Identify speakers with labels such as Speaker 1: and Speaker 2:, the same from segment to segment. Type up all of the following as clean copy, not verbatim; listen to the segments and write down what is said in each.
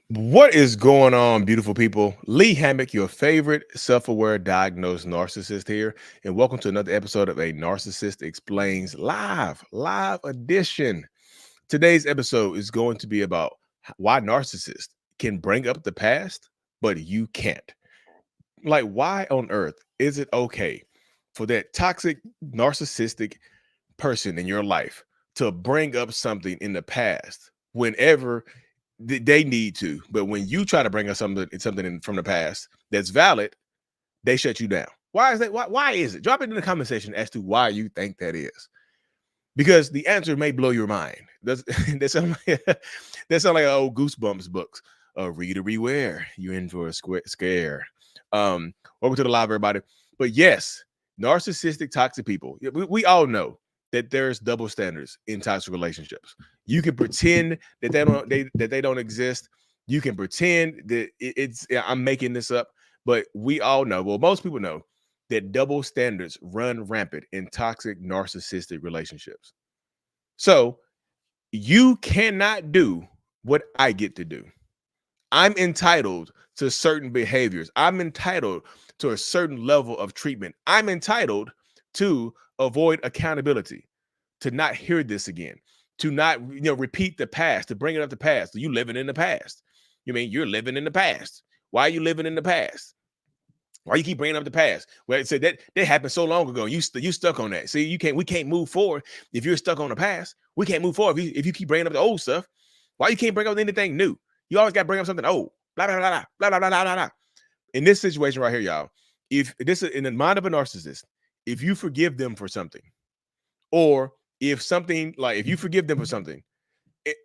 Speaker 1: What is going on, beautiful people? Lee Hammock, your favorite self-aware diagnosed narcissist here, and welcome to another episode of A Narcissist Explains live edition. Today's episode is going to be about why narcissists can bring up the past, but you can't. Like, why on earth is it okay for that toxic, narcissistic person in your life to bring up something in the past whenever they need to, but when you try to bring up from the past that's valid, they shut you down. Why is that? Why is it? Drop it in the comment section as to why you think that is, because the answer may blow your mind. That sound like an old Goosebumps books. Reader beware, you're in for a scare. Welcome to the live, everybody. But yes, narcissistic, toxic people. We all know that there's double standards in toxic relationships. You can pretend that they don't exist. You can pretend that I'm making this up, but we all know. Well, most people know that double standards run rampant in toxic narcissistic relationships. So you cannot do what I get to do. I'm entitled to certain behaviors. I'm entitled to a certain level of treatment. I'm entitled to avoid accountability, to not hear this again, to not repeat the past, to bring it up the past. So you living in the past. You mean you're living in the past? Why are you living in the past? Why you keep bringing up the past? Well, it said that happened so long ago. You stuck on that. See, we can't move forward if you're stuck on the past. We can't move forward if you keep bringing up the old stuff. Why you can't bring up anything new? You always got to bring up something old. Blah blah blah blah blah blah blah blah. In this situation right here, y'all, if this is in the mind of a narcissist, if you forgive them for something, or if you forgive them for something,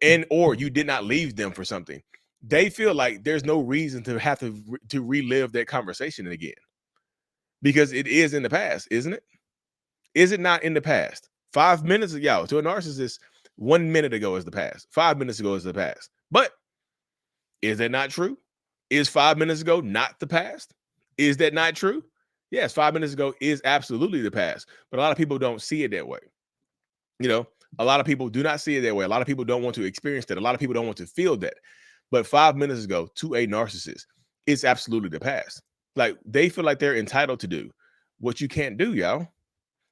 Speaker 1: and or you did not leave them for something, they feel like there's no reason to have to relive that conversation again, because it is in the past, isn't it? Is it not in the past? 5 minutes ago, to a narcissist, 1 minute ago is the past. 5 minutes ago is the past. But is that not true? Is 5 minutes ago not the past? Is that not true? Yes, 5 minutes ago is absolutely the past, but a lot of people don't see it that way. A lot of people do not see it that way. A lot of people don't want to experience that. A lot of people don't want to feel that. But 5 minutes ago, to a narcissist, it's absolutely the past. Like, they feel like they're entitled to do what you can't do, y'all.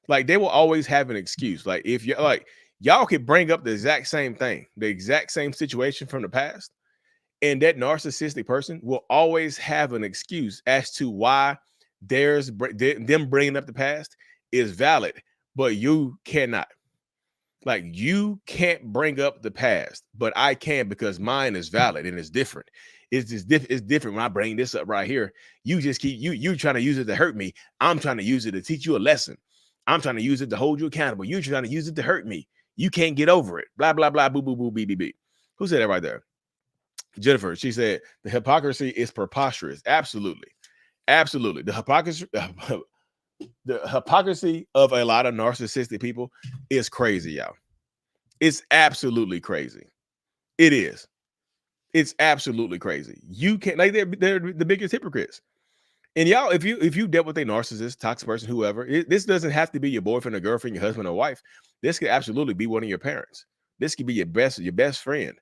Speaker 1: Like, they will always have an excuse. Like, if you like, y'all could bring up the exact same thing, the exact same situation from the past, and that narcissistic person will always have an excuse as to why them bringing up the past is valid, but you cannot. Like, you can't bring up the past, but I can, because mine is valid and it's different. It's different when I bring this up right here. You just keep you trying to use it to hurt me. I'm trying to use it to teach you a lesson. I'm trying to use it to hold you accountable. You're trying to use it to hurt me. You can't get over it. Blah blah blah. Boo boo boo. Beep beep beep. Who said that right there? Jennifer. She said the hypocrisy is preposterous. Absolutely, absolutely. The hypocrisy of a lot of narcissistic people is crazy, y'all. It's absolutely crazy. It is. It's absolutely crazy. You can't, like, they're the biggest hypocrites. And y'all, if you dealt with a narcissist, toxic person, whoever, this doesn't have to be your boyfriend or girlfriend, your husband or wife. This could absolutely be one of your parents. This could be your best friend.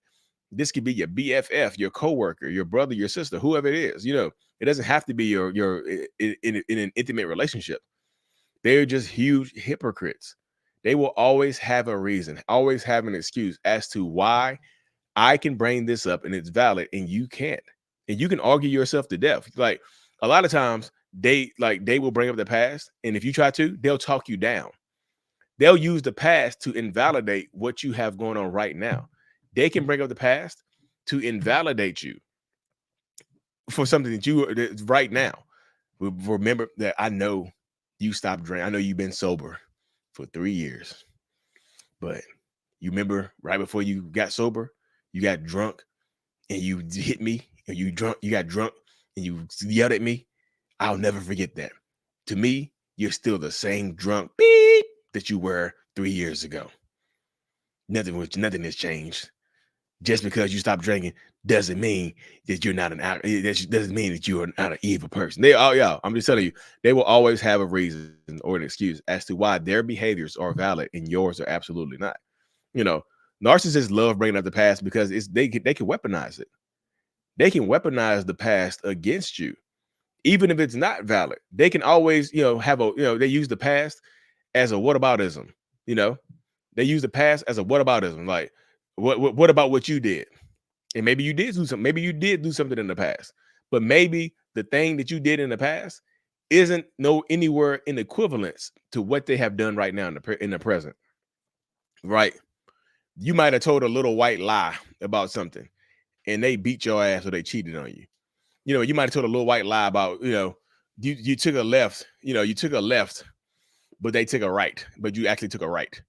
Speaker 1: This could be your BFF, your coworker, your brother, your sister, whoever it is. It doesn't have to be your in an intimate relationship. They're just huge hypocrites. They will always have a reason, always have an excuse as to why I can bring this up and it's valid and you can't. And you can argue yourself to death. Like, a lot of times they will bring up the past, and if you try to, they'll talk you down. They'll use the past to invalidate what you have going on right now. They can bring up the past to invalidate you for something that right now. Remember that I know you stopped drinking. I know you've been sober for 3 years, but you remember right before you got sober, you got drunk and you hit me, and you got drunk and you yelled at me. I'll never forget that. To me, you're still the same drunk beep that you were 3 years ago. Nothing has changed. Just because you stopped drinking doesn't mean that you're not doesn't mean that you're not an evil person. I'm just telling you, they will always have a reason or an excuse as to why their behaviors are valid and yours are absolutely not. Narcissists love bringing up the past because they can weaponize it. They can weaponize the past against you, even if it's not valid. They can always, have a, they use the past as a whataboutism. You know, they use the past as a whataboutism. Like, what about what you did? And maybe you did do something. Maybe you did do something in the past, but maybe the thing that you did in the past isn't no anywhere in equivalence to what they have done right now in the present. Right? You might have told a little white lie about something, and they beat your ass or they cheated on you. You might have told a little white lie about, you took a left. You took a left, but they took a right, but you actually took a right.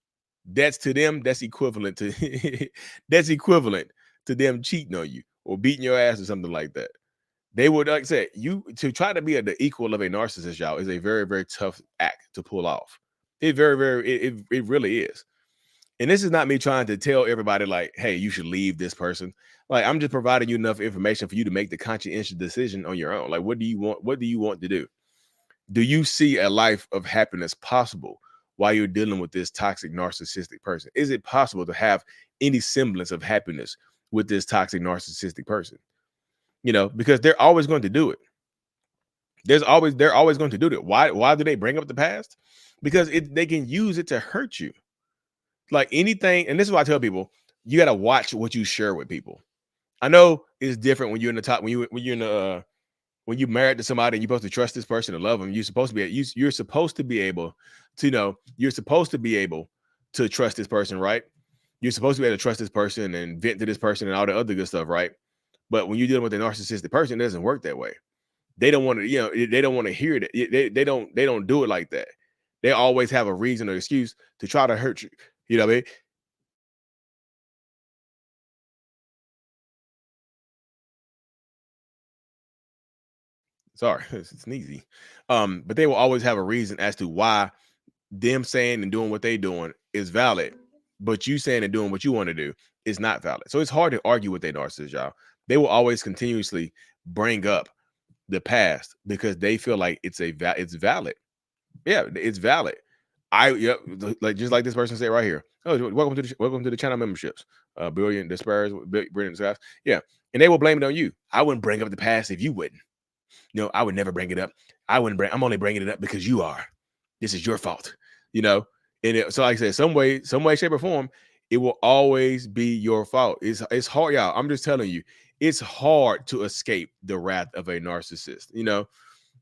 Speaker 1: That's to them, that's equivalent to that's equivalent to them cheating on you or beating your ass or something like that. They would, like I said, you to try to be the equal of a narcissist, y'all, is a very, very tough act to pull off. It very, very, it really is. And this is not me trying to tell everybody like, hey, you should leave this person. Like, I'm just providing you enough information for you to make the conscientious decision on your own. Like, what do you want? What do you want to do? Do you see a life of happiness possible while you're dealing with this toxic narcissistic person? Is it possible to have any semblance of happiness with this toxic narcissistic person? Because they're always going to do it. They're always going to do it. Why do they bring up the past? Because they can use it to hurt you. Like anything, and this is why I tell people, you got to watch what you share with people. I know it's different when you're in the top, when you're in the when you're married to somebody and you're supposed to trust this person and love them. You're supposed to be able to you're supposed to be able to trust this person, right? You're supposed to be able to trust this person and vent to this person and all the other good stuff, right? But when you're dealing with a narcissistic person, it doesn't work that way. They don't want to, they don't want to hear that. They don't do it like that. They always have a reason or excuse to try to hurt you. You know what I mean? Sorry, it's sneezy. But they will always have a reason as to why them saying and doing what they doing is valid, but you saying and doing what you want to do is not valid. So it's hard to argue with a narcissist, y'all. They will always continuously bring up the past because they feel like it's valid. Yeah, it's valid. Like just like this person said right here. Oh, welcome to the channel memberships. Brilliant Despairs, brilliant guys. Yeah, and they will blame it on you. I wouldn't bring up the past if you wouldn't. No, I would never bring it up. I'm only bringing it up because you are. This is your fault. You know. So like I said, some way, shape, or form, it will always be your fault. It's hard, y'all. I'm just telling you, it's hard to escape the wrath of a narcissist.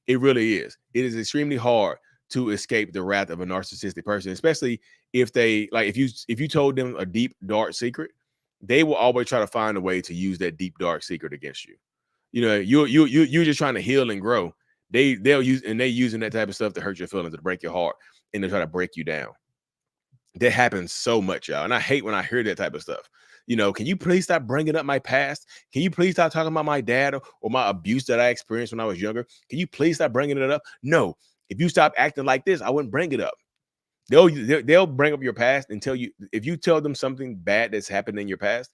Speaker 1: It really is. It is extremely hard to escape the wrath of a narcissistic person, especially if they like if you told them a deep, dark secret, they will always try to find a way to use that deep, dark secret against you. You're just trying to heal and grow. They'll use and they using that type of stuff to hurt your feelings, to break your heart, and to try to break you down. That happens so much, y'all. And I hate when I hear that type of stuff. Can you please stop bringing up my past? Can you please stop talking about my dad or my abuse that I experienced when I was younger? Can you please stop bringing it up? No. If you stop acting like this, I wouldn't bring it up. They'll bring up your past and tell you, if you tell them something bad that's happened in your past,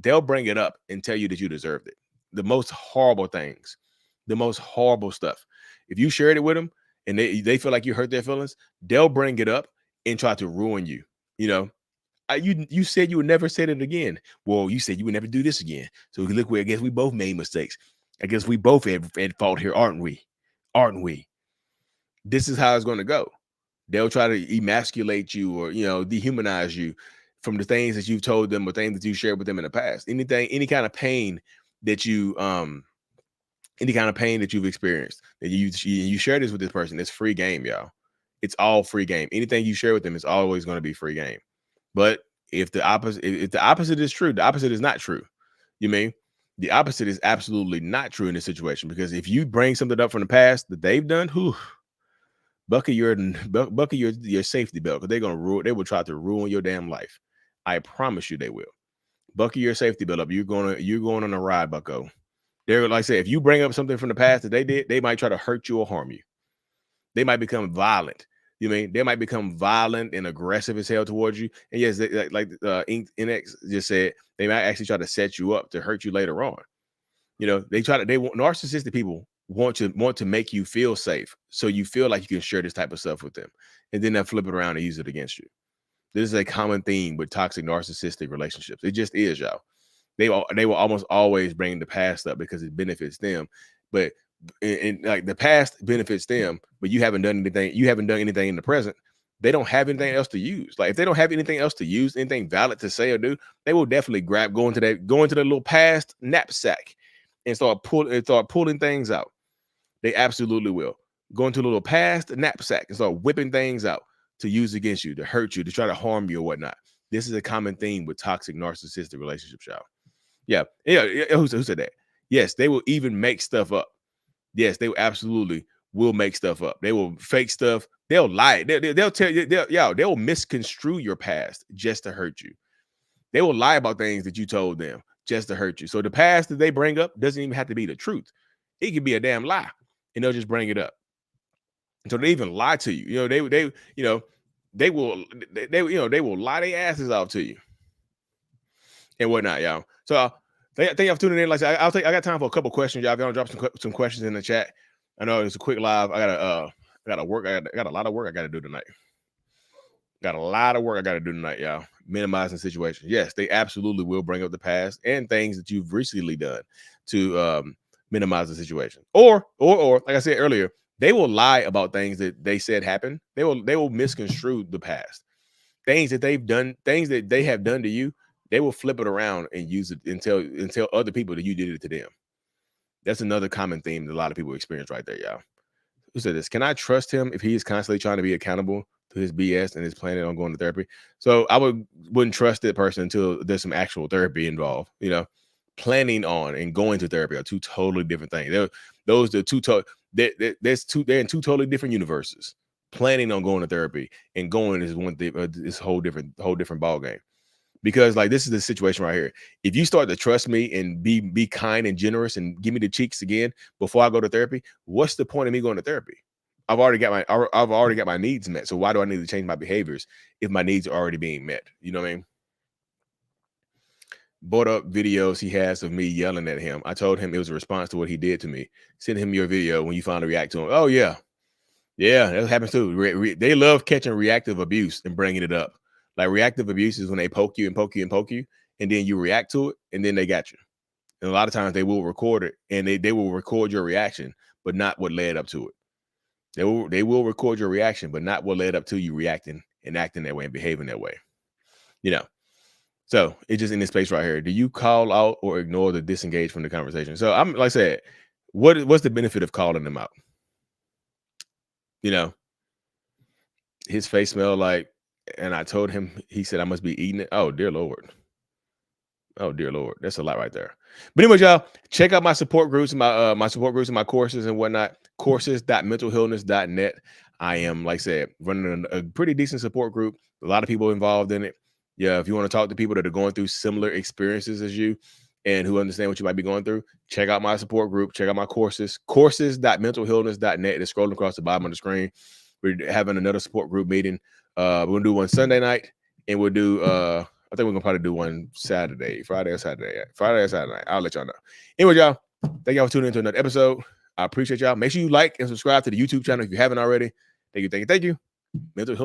Speaker 1: they'll bring it up and tell you that you deserved it. The most horrible things, the most horrible stuff. If you shared it with them and they feel like you hurt their feelings, they'll bring it up and try to ruin you. You know, you said you would never say it again. Well, you said you would never do this again. So look, where I guess we both made mistakes. I guess we both had fault here, aren't we? Aren't we? This is how it's going to go. They'll try to emasculate you or dehumanize you from the things that you've told them or things that you shared with them in the past. Any kind of pain that any kind of pain that you've experienced, that you share this with this person, it's free game, y'all. It's all free game. Anything you share with them is always going to be free game. But if the opposite is true, the opposite is not true. You mean the opposite is absolutely not true in this situation, because if you bring something up from the past that they've done, buckle your safety belt, because they will try to ruin your damn life. I promise you they will. Buckle your safety belt up. You're going on a ride, bucko. They're like I said, if you bring up something from the past that they did, they might try to hurt you or harm you. They might become violent. They might become violent and aggressive as hell towards you. And yes, like Inex just said, they might actually try to set you up to hurt you later on. They want narcissistic people want to make you feel safe, so you feel like you can share this type of stuff with them, and then they'll flip it around and use it against you. This is a common theme with toxic narcissistic relationships. It just is, y'all. They will almost always bring the past up because it benefits them. But like the past benefits them, but you haven't done anything. You haven't done anything in the present. They don't have anything else to use. Like if they don't have anything else to use, anything valid to say or do, they will definitely go into the little past knapsack and start pulling things out. They absolutely will go into a little past knapsack and start whipping things out to use against you, to hurt you, to try to harm you or whatnot. This is a common theme with toxic narcissistic relationships, y'all. Yeah. Who said that? Yes, they will even make stuff up. Yes, they will absolutely will make stuff up. They will fake stuff. They'll lie. They'll tell you. They'll misconstrue your past just to hurt you. They will lie about things that you told them just to hurt you. So the past that they bring up doesn't even have to be the truth. It could be a damn lie, and they'll just bring it up. So they even lie to you. They will lie their asses off to you and whatnot, y'all. So thank y'all for tuning in. Like I said, I got time for a couple questions, y'all. If you want to drop some questions in the chat. I know it's a quick live. I gotta work. I got a lot of work I gotta do tonight. Got a lot of work I gotta do tonight, y'all. Minimizing situations. Yes, they absolutely will bring up the past and things that you've recently done to minimize the situation. Or like I said earlier, they will lie about things that they said happened. They will misconstrue the past. Things that they've done, things that they have done to you, they will flip it around and use it and tell other people that you did it to them. That's another common theme that a lot of people experience right there, y'all. Who said this? Can I trust him if he is constantly trying to be accountable to his BS and is planning on going to therapy? So I wouldn't trust that person until there's some actual therapy involved. Planning on and going to therapy are two totally different things. They're in two totally different universes. Planning on going to therapy and going is one thing. It's a whole different ball game. Because like this is the situation right here. If you start to trust me and be kind and generous and give me the cheeks again before I go to therapy, what's the point of me going to therapy? I've already got my needs met. So why do I need to change my behaviors if my needs are already being met? You know what I mean? Brought up videos he has of me yelling at him. I told him it was a response to what he did to me. Send him your video when you finally react to him. Oh yeah, that happens too. They love catching reactive abuse and bringing it up. Like reactive abuse is when they poke you and poke you and poke you, and then you react to it, and then they got you. And a lot of times they will record it, and they will record your reaction, but not what led up to it. They will record your reaction, but not what led up to you reacting and acting that way and behaving that way. So it's just in this space right here. Do you call out or ignore the disengage from the conversation? So I'm like I said, what's the benefit of calling them out? His face smelled like, and I told him, he said I must be eating it. Oh, dear Lord. Oh, dear Lord. That's a lot right there. But anyways, y'all, check out my support groups and my support groups and my courses and whatnot. Courses.mentalhealness.net. I am, like I said, running a pretty decent support group. A lot of people involved in it. Yeah, if you want to talk to people that are going through similar experiences as you and who understand what you might be going through, check out my support group. Check out my courses. Courses.mentalhealness.net. It's scrolling across the bottom of the screen. We're having another support group meeting. We're gonna do one Sunday night, and we'll do I think we're gonna probably do one Friday or Saturday night. I'll let y'all know. Anyway, y'all, thank y'all for tuning into another episode. I appreciate y'all. Make sure you like and subscribe to the YouTube channel if you haven't already. Thank you. Mental health.